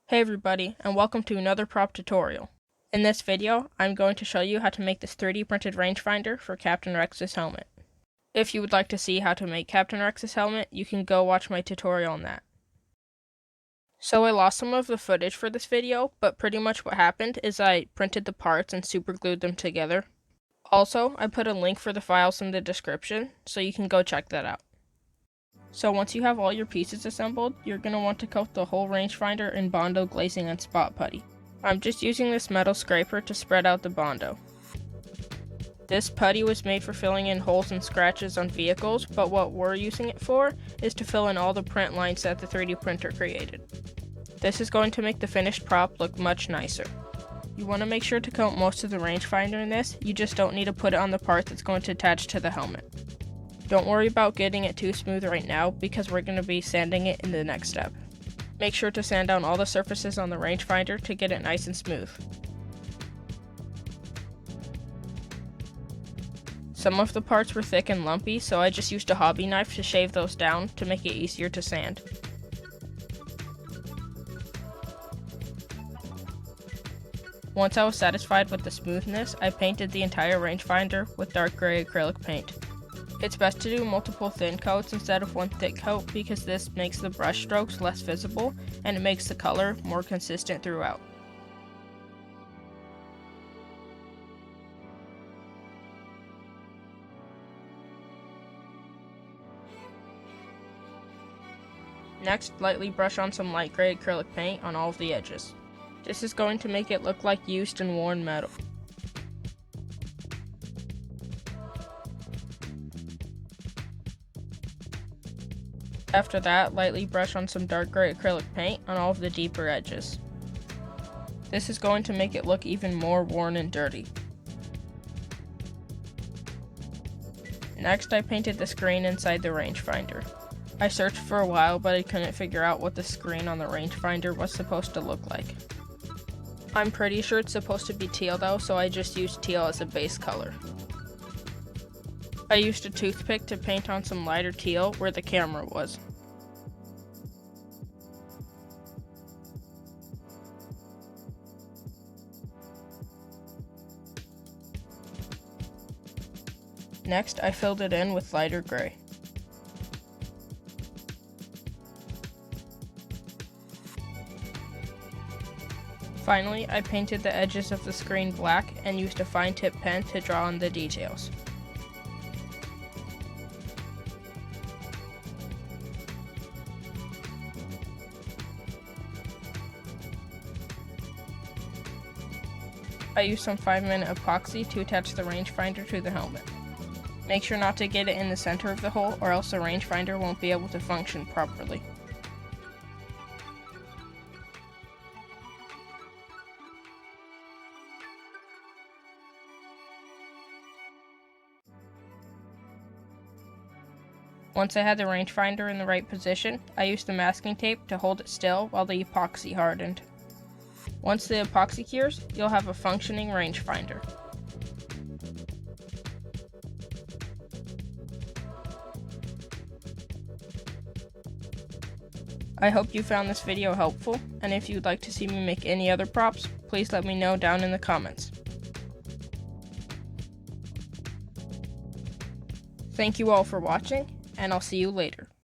Hey everybody, and welcome to another prop tutorial. In this video, I'm going to show you how to make this 3D printed rangefinder for Captain Rex's helmet. If you would like to see how to make Captain Rex's helmet, you can go watch my tutorial on that. So I lost some of the footage for this video, but pretty much what happened is I printed the parts and superglued them together. Also, I put a link for the files in the description, so you can go check that out. So once you have all your pieces assembled, you're going to want to coat the whole rangefinder in Bondo glazing and spot putty. I'm just using this metal scraper to spread out the Bondo. This putty was made for filling in holes and scratches on vehicles, but what we're using it for is to fill in all the print lines that the 3D printer created. This is going to make the finished prop look much nicer. You want to make sure to coat most of the rangefinder in this, you just don't need to put it on the part that's going to attach to the helmet. Don't worry about getting it too smooth right now, because we're going to be sanding it in the next step. Make sure to sand down all the surfaces on the rangefinder to get it nice and smooth. Some of the parts were thick and lumpy, so I just used a hobby knife to shave those down to make it easier to sand. Once I was satisfied with the smoothness, I painted the entire rangefinder with dark gray acrylic paint. It's best to do multiple thin coats instead of one thick coat because this makes the brush strokes less visible and it makes the color more consistent throughout. Next, lightly brush on some light gray acrylic paint on all of the edges. This is going to make it look like used and worn metal. After that, lightly brush on some dark gray acrylic paint on all of the deeper edges. This is going to make it look even more worn and dirty. Next, I painted the screen inside the rangefinder. I searched for a while, but I couldn't figure out what the screen on the rangefinder was supposed to look like. I'm pretty sure it's supposed to be teal though, so I just used teal as a base color. I used a toothpick to paint on some lighter teal where the camera was. Next, I filled it in with lighter gray. Finally, I painted the edges of the screen black and used a fine tip pen to draw on the details. I used some 5-minute epoxy to attach the rangefinder to the helmet. Make sure not to get it in the center of the hole or else the rangefinder won't be able to function properly. Once I had the rangefinder in the right position, I used the masking tape to hold it still while the epoxy hardened. Once the epoxy cures, you'll have a functioning rangefinder. I hope you found this video helpful, and if you'd like to see me make any other props, please let me know down in the comments. Thank you all for watching, and I'll see you later.